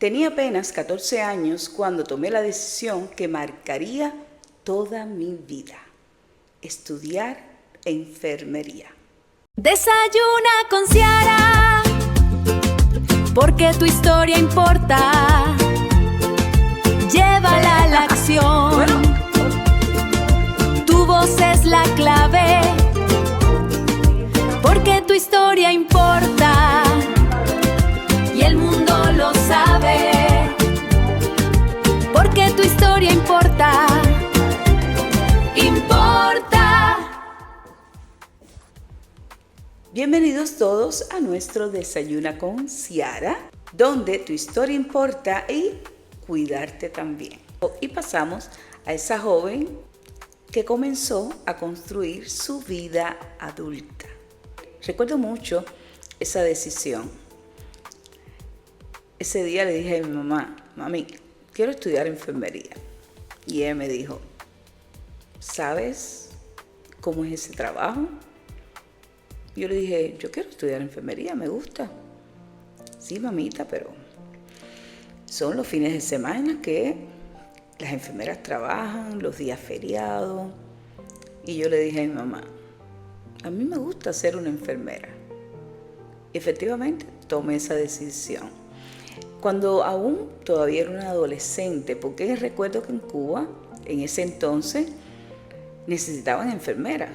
Tenía apenas 14 años cuando tomé la decisión que marcaría toda mi vida: estudiar enfermería. Desayuna con Ciara, porque tu historia importa. Llévala a la acción. Tu voz es la clave, porque tu historia importa. Y el mundo lo sabe, porque tu historia importa. Bienvenidos todos a nuestro Desayuna con Ciara, donde tu historia importa y cuidarte también. Y pasamos a esa joven que comenzó a construir su vida adulta. Recuerdo mucho esa decisión. Ese día le dije a mi mamá: mami, quiero estudiar enfermería. Y ella me dijo: ¿sabes cómo es ese trabajo? Yo le dije: yo quiero estudiar enfermería, me gusta. Sí, mamita, pero son los fines de semana que las enfermeras trabajan, los días feriados. Y yo le dije a mi mamá: a mí me gusta ser una enfermera. Y efectivamente tomé esa decisión. Cuando aún todavía era una adolescente, porque recuerdo que en Cuba, en ese entonces, necesitaban enfermeras.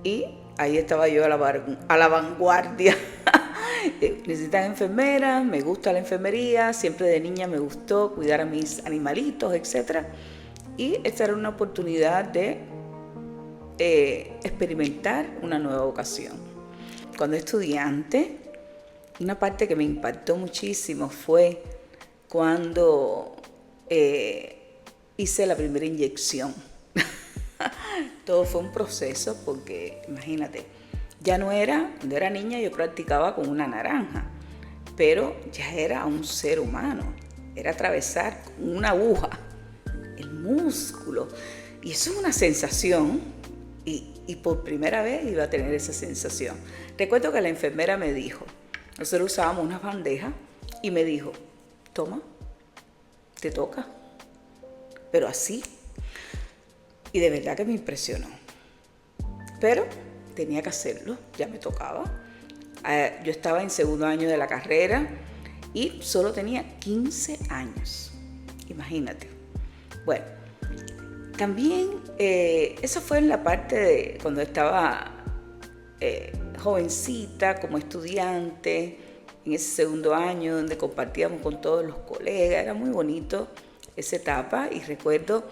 Y ahí estaba yo a la vanguardia. Necesitan enfermeras, me gusta la enfermería, siempre de niña me gustó cuidar a mis animalitos, etc. Y esta era una oportunidad de experimentar una nueva vocación. Cuando estudiante, una parte que me impactó muchísimo fue cuando hice la primera inyección. Todo fue un proceso porque, imagínate, cuando era niña yo practicaba con una naranja, pero ya era un ser humano, era atravesar con una aguja el músculo, y eso es una sensación, y por primera vez iba a tener esa sensación. Recuerdo que la enfermera me dijo, nosotros usábamos unas bandejas, y me dijo: toma, te toca, pero así. Y de verdad que me impresionó. Pero tenía que hacerlo, ya me tocaba. Yo estaba en segundo año de la carrera y solo tenía 15 años. Imagínate. Bueno, también eso fue en la parte de cuando estaba jovencita, como estudiante, en ese segundo año donde compartíamos con todos los colegas. Era muy bonito esa etapa y recuerdo,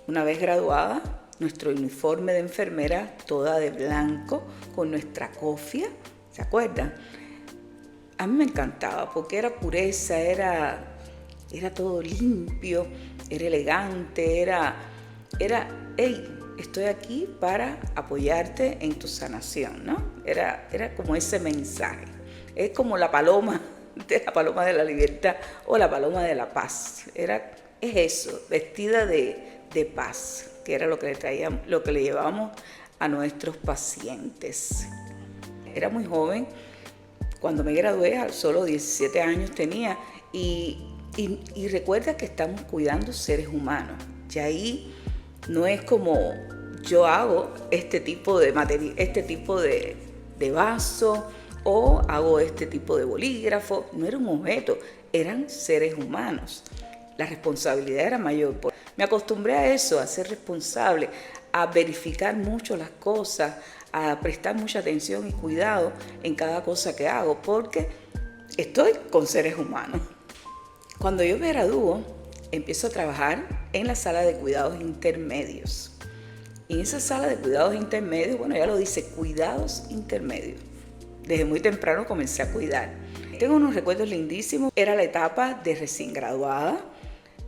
una vez graduada, nuestro uniforme de enfermera, toda de blanco, con nuestra cofia, ¿se acuerdan? A mí me encantaba porque era pureza, era todo limpio, era elegante, hey, estoy aquí para apoyarte en tu sanación, ¿no? Era como ese mensaje. Es como la paloma de la libertad o la paloma de la paz. Es eso, vestida de paz, que era lo que le llevábamos a nuestros pacientes. Era muy joven cuando me gradué, solo 17 años tenía, y recuerda que estamos cuidando seres humanos. Y ahí no es como yo hago este tipo de vaso o hago este tipo de bolígrafo. No era un objeto, eran seres humanos. La responsabilidad era mayor. Me acostumbré a eso, a ser responsable, a verificar mucho las cosas, a prestar mucha atención y cuidado en cada cosa que hago, porque estoy con seres humanos. Cuando yo me gradúo, empiezo a trabajar en la sala de cuidados intermedios. Y en esa sala de cuidados intermedios, bueno, ya lo dice, cuidados intermedios. Desde muy temprano comencé a cuidar. Tengo unos recuerdos lindísimos. Era la etapa de recién graduada,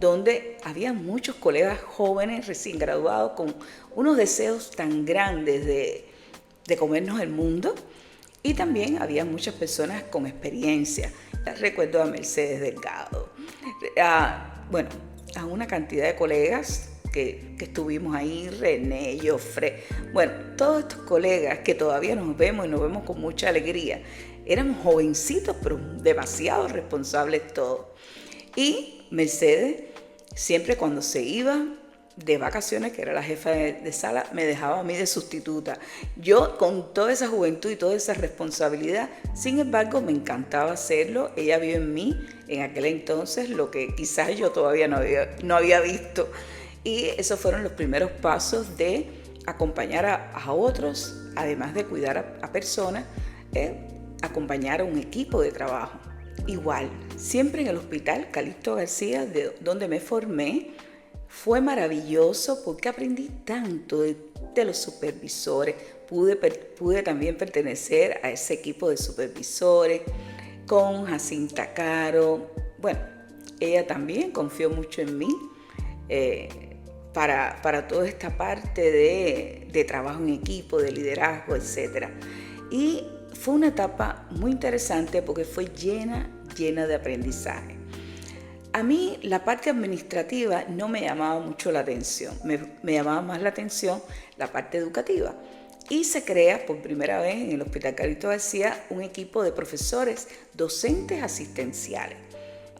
donde había muchos colegas jóvenes recién graduados con unos deseos tan grandes de comernos el mundo, y también había muchas personas con experiencia. Recuerdo a Mercedes Delgado, a una cantidad de colegas que estuvimos ahí, René, Jofre, bueno, todos estos colegas que todavía nos vemos y nos vemos con mucha alegría. éramos jovencitos, pero demasiado responsables todos. Y Mercedes, siempre cuando se iba de vacaciones, que era la jefa de sala, me dejaba a mí de sustituta. Yo con toda esa juventud y toda esa responsabilidad, sin embargo, me encantaba hacerlo. Ella vio en mí en aquel entonces lo que quizás yo todavía no había visto. Y esos fueron los primeros pasos de acompañar a otros, además de cuidar a personas, acompañar a un equipo de trabajo. Igual, siempre en el Hospital Calixto García, de donde me formé, fue maravilloso porque aprendí tanto de los supervisores. Pude también pertenecer a ese equipo de supervisores con Jacinta Caro. Bueno, ella también confió mucho en mí para toda esta parte de trabajo en equipo, de liderazgo, etc. Y fue una etapa muy interesante porque fue llena de aprendizaje. A mí la parte administrativa no me llamaba mucho la atención, me llamaba más la atención la parte educativa. Y se crea por primera vez en el Hospital Calixto García un equipo de profesores docentes asistenciales.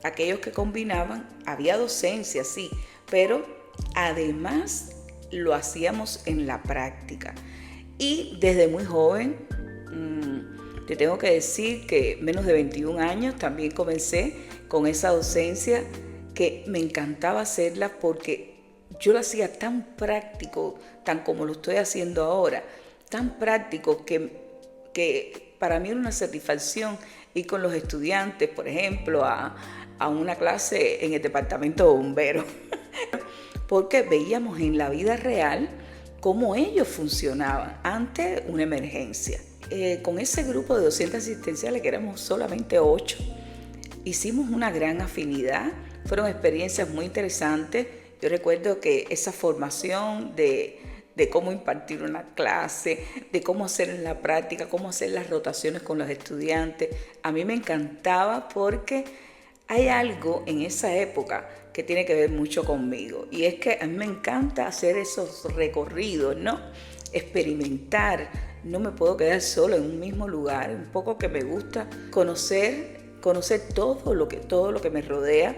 Aquellos que combinaban, había docencia, sí, pero además lo hacíamos en la práctica. Y desde muy joven, te tengo que decir que menos de 21 años también comencé con esa docencia que me encantaba hacerla porque yo lo hacía tan práctico, tan como lo estoy haciendo ahora, tan práctico que para mí era una satisfacción ir con los estudiantes, por ejemplo, a una clase en el departamento de bomberos, porque veíamos en la vida real cómo ellos funcionaban ante una emergencia. Con ese grupo de docentes asistenciales, que éramos solamente 8, hicimos una gran afinidad. Fueron experiencias muy interesantes. Yo recuerdo que esa formación de cómo impartir una clase, de cómo hacer en la práctica, cómo hacer las rotaciones con los estudiantes, a mí me encantaba porque hay algo en esa época que tiene que ver mucho conmigo. Y es que a mí me encanta hacer esos recorridos, ¿no? Experimentar. No me puedo quedar solo en un mismo lugar. Un poco que me gusta conocer todo lo que me rodea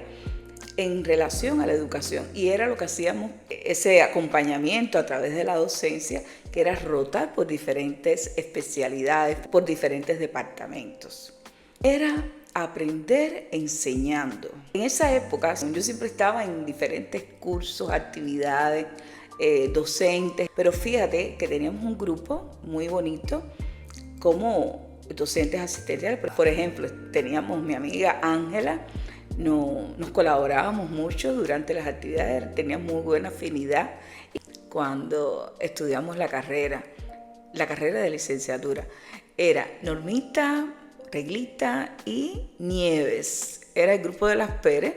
en relación a la educación. Y era lo que hacíamos, ese acompañamiento a través de la docencia, que era rotar por diferentes especialidades, por diferentes departamentos. Era aprender enseñando. En esa época yo siempre estaba en diferentes cursos, actividades, docentes, pero fíjate que teníamos un grupo muy bonito como docentes asistenciales. Por ejemplo, teníamos mi amiga Ángela, nos colaborábamos mucho durante las actividades, teníamos muy buena afinidad. Cuando estudiamos la carrera de licenciatura, era Normita, Reglita y Nieves. Era el grupo de las Pérez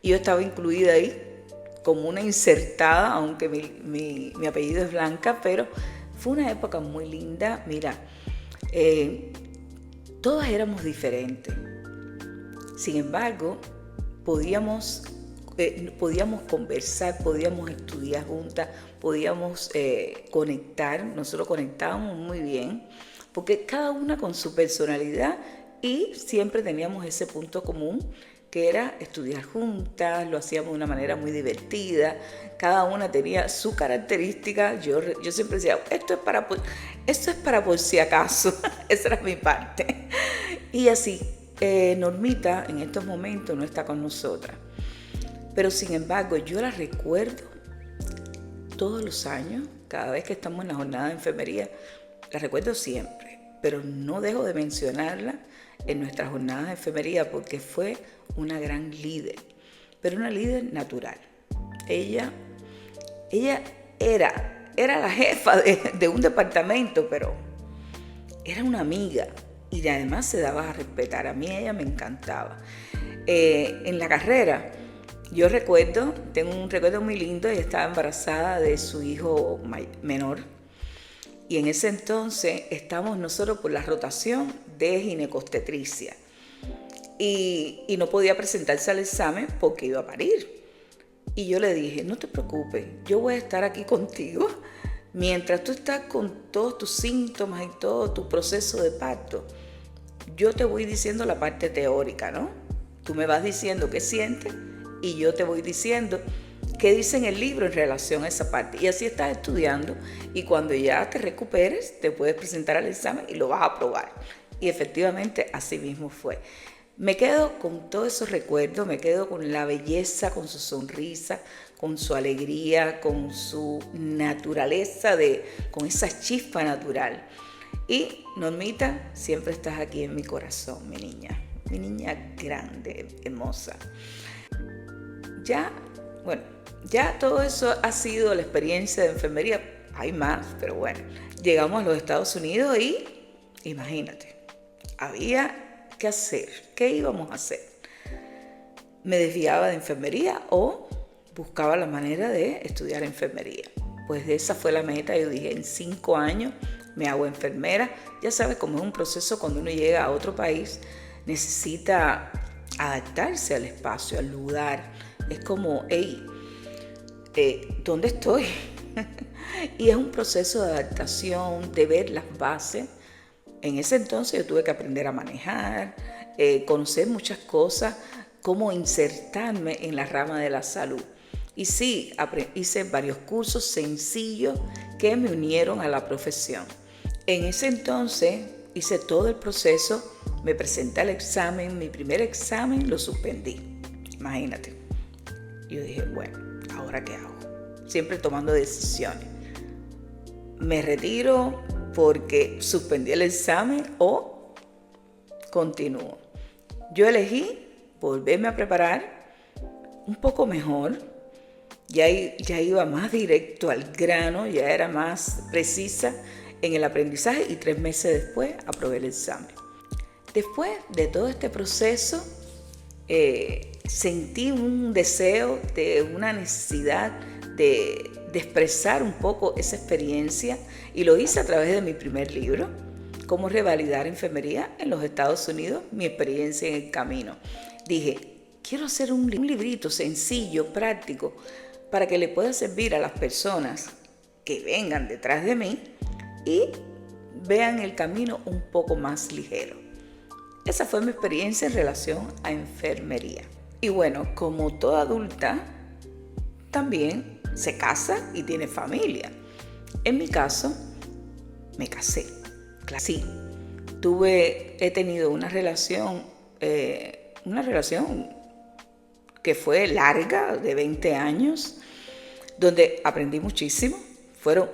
y yo estaba incluida ahí como una insertada, aunque mi apellido es Blanca, pero fue una época muy linda. Mira, todas éramos diferentes. Sin embargo, podíamos conversar, podíamos estudiar juntas, podíamos conectar. Nosotros conectábamos muy bien, porque cada una con su personalidad, y siempre teníamos ese punto común, que era estudiar juntas. Lo hacíamos de una manera muy divertida. Cada una tenía su característica. Yo siempre decía, esto es para por si acaso. Esa era mi parte. Y así, Normita en estos momentos no está con nosotras. Pero sin embargo, yo la recuerdo todos los años, cada vez que estamos en la jornada de enfermería, la recuerdo siempre. Pero no dejo de mencionarla en nuestras jornadas de enfermería porque fue una gran líder, pero una líder natural. Ella era la jefa de un departamento, pero era una amiga y además se daba a respetar. A mí ella me encantaba. En la carrera, yo tengo un recuerdo muy lindo. Ella estaba embarazada de su hijo menor. Y en ese entonces estábamos nosotros por la rotación de ginecobstetricia. Y no podía presentarse al examen porque iba a parir. Y yo le dije, no te preocupes, yo voy a estar aquí contigo mientras tú estás con todos tus síntomas y todo tu proceso de parto. yo te voy diciendo la parte teórica, ¿no? Tú me vas diciendo qué sientes y yo te voy diciendo qué dice en el libro en relación a esa parte. Y así estás estudiando y cuando ya te recuperes te puedes presentar al examen y lo vas a aprobar. Y efectivamente así mismo fue. Me quedo con todos esos recuerdos, me quedo con la belleza, con su sonrisa, con su alegría, con su naturaleza, con esa chispa natural. Y Normita, siempre estás aquí en mi corazón, mi niña grande, hermosa. Ya todo eso ha sido la experiencia de enfermería. Hay más, pero bueno, llegamos a los Estados Unidos y imagínate, había que hacer. ¿Qué íbamos a hacer? ¿Me desviaba de enfermería o buscaba la manera de estudiar enfermería? Pues esa fue la meta. Yo dije, en 5 años me hago enfermera. Ya sabes cómo es un proceso cuando uno llega a otro país, necesita adaptarse al espacio, al lugar. Es como, ¿dónde estoy? Y es un proceso de adaptación, de ver las bases. En ese entonces yo tuve que aprender a manejar, conocer muchas cosas, cómo insertarme en la rama de la salud. Y sí, hice varios cursos sencillos que me unieron a la profesión. En ese entonces hice todo el proceso, me presenté al examen, mi primer examen lo suspendí. Imagínate. Yo dije, bueno, ¿ahora qué hago? Siempre tomando decisiones. Me retiro porque suspendí el examen o continúo. Yo elegí volverme a preparar un poco mejor. Ya iba más directo al grano, ya era más precisa en el aprendizaje y 3 meses después aprobé el examen. Después de todo este proceso, sentí un deseo, una necesidad de expresar un poco esa experiencia y lo hice a través de mi primer libro, Cómo revalidar enfermería en los Estados Unidos, mi experiencia en el camino. Dije, quiero hacer un librito sencillo, práctico, para que le pueda servir a las personas que vengan detrás de mí y vean el camino un poco más ligero. Esa fue mi experiencia en relación a enfermería. Y bueno, como toda adulta, también se casa y tiene familia. En mi caso, me casé. Sí, he tenido una relación que fue larga, de 20 años, donde aprendí muchísimo. Fueron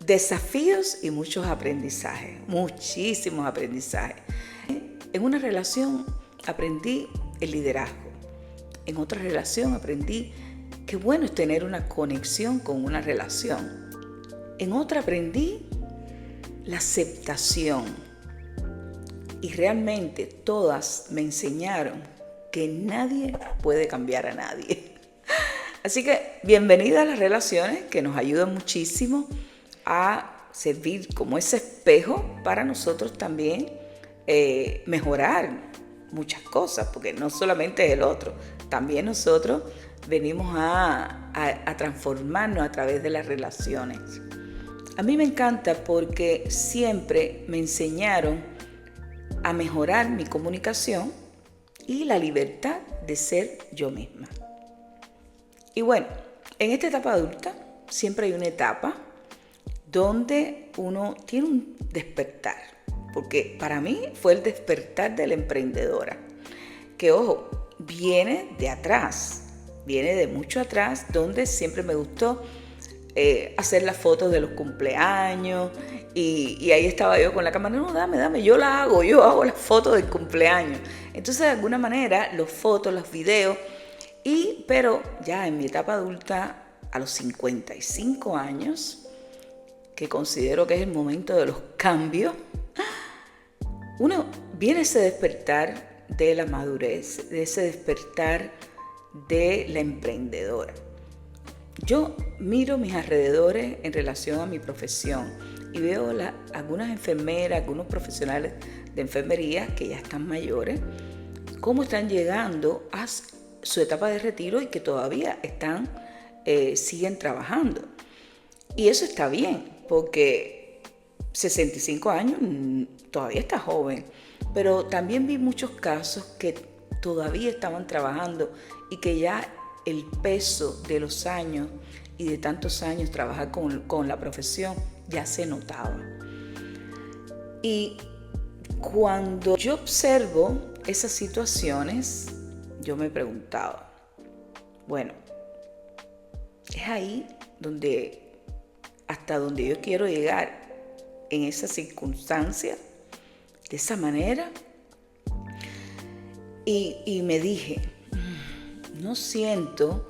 desafíos y muchos aprendizajes, muchísimos aprendizajes. En una relación aprendí el liderazgo. En otra relación aprendí qué bueno es tener una conexión con una relación. En otra aprendí la aceptación. Y realmente todas me enseñaron que nadie puede cambiar a nadie. Así que bienvenida a las relaciones que nos ayudan muchísimo a servir como ese espejo para nosotros también mejorar muchas cosas, porque no solamente es el otro, también nosotros venimos a transformarnos a través de las relaciones. A mí me encanta porque siempre me enseñaron a mejorar mi comunicación y la libertad de ser yo misma. Y bueno, en esta etapa adulta siempre hay una etapa donde uno tiene un despertar, porque para mí fue el despertar de la emprendedora, que ojo, viene de atrás, viene de mucho atrás, donde siempre me gustó hacer las fotos de los cumpleaños y ahí estaba yo con la cámara, no, dame, yo hago las fotos del cumpleaños. Entonces de alguna manera los fotos, los videos, pero ya en mi etapa adulta a los 55 años, que considero que es el momento de los cambios, viene ese despertar de la madurez, de ese despertar de la emprendedora. Yo miro mis alrededores en relación a mi profesión y veo algunas enfermeras, algunos profesionales de enfermería que ya están mayores, cómo están llegando a su etapa de retiro y que todavía siguen trabajando. Y eso está bien, porque 65 años todavía está joven, Pero también vi muchos casos que todavía estaban trabajando y que ya el peso de los años y de tantos años trabajar con la profesión ya se notaba. Y cuando yo observo esas situaciones, yo me preguntaba, bueno, es ahí hasta donde yo quiero llegar en esa circunstancia, de esa manera. Y me dije, no siento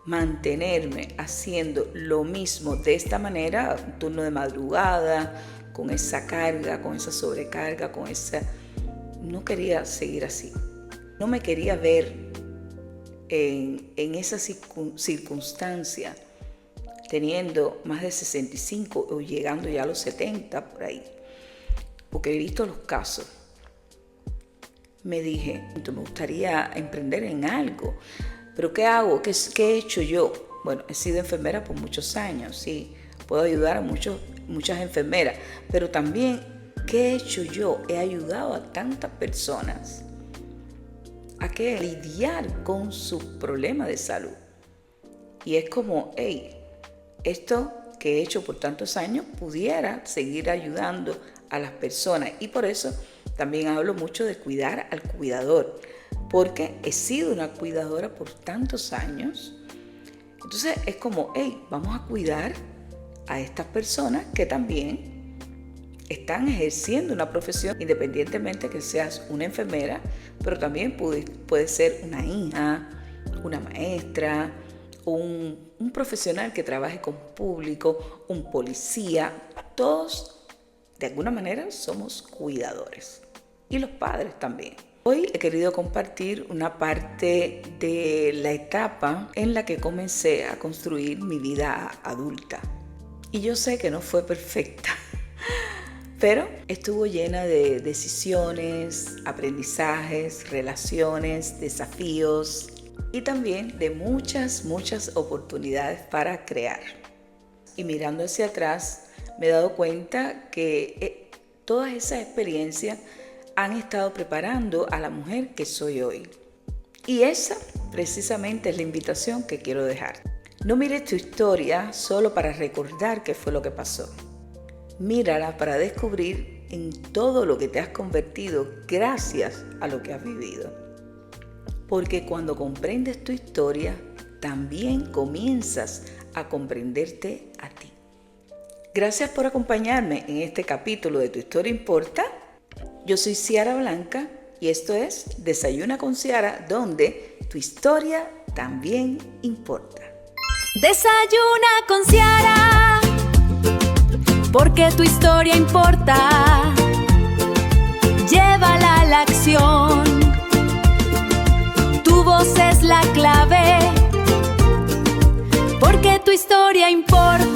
mantenerme haciendo lo mismo de esta manera, un turno de madrugada, con esa carga, con esa sobrecarga, no quería seguir así. No me quería ver en esa circunstancia, teniendo más de 65 o llegando ya a los 70 por ahí, porque he visto los casos. Me dije, me gustaría emprender en algo, pero ¿qué hago? ¿Qué he hecho yo? Bueno, he sido enfermera por muchos años, sí, puedo ayudar a muchas enfermeras, pero también, ¿qué he hecho yo? He ayudado a tantas personas a que lidiar con sus problemas de salud. Y es como, esto que he hecho por tantos años pudiera seguir ayudando a las personas. Y por eso también hablo mucho de cuidar al cuidador, porque he sido una cuidadora por tantos años. Entonces es como, vamos a cuidar a estas personas que también están ejerciendo una profesión, independientemente que seas una enfermera, pero también puede ser una hija, una maestra, un profesional que trabaje con público, un policía. Todos, de alguna manera, somos cuidadores. Y los padres también. Hoy he querido compartir una parte de la etapa en la que comencé a construir mi vida adulta. Y yo sé que no fue perfecta, pero estuvo llena de decisiones, aprendizajes, relaciones, desafíos y también de muchas oportunidades para crear. Y mirando hacia atrás, me he dado cuenta que todas esas experiencias han estado preparando a la mujer que soy hoy. Y esa precisamente es la invitación que quiero dejar. No mires tu historia solo para recordar qué fue lo que pasó. Mírala para descubrir en todo lo que te has convertido gracias a lo que has vivido. Porque cuando comprendes tu historia, también comienzas a comprenderte a ti. Gracias por acompañarme en este capítulo de Tu Historia Importa. Yo soy Ciara Blanca y esto es Desayuna con Ciara, donde tu historia también importa. Desayuna con Ciara, porque tu historia importa. Llévala a la acción. Tu voz es la clave, porque tu historia importa.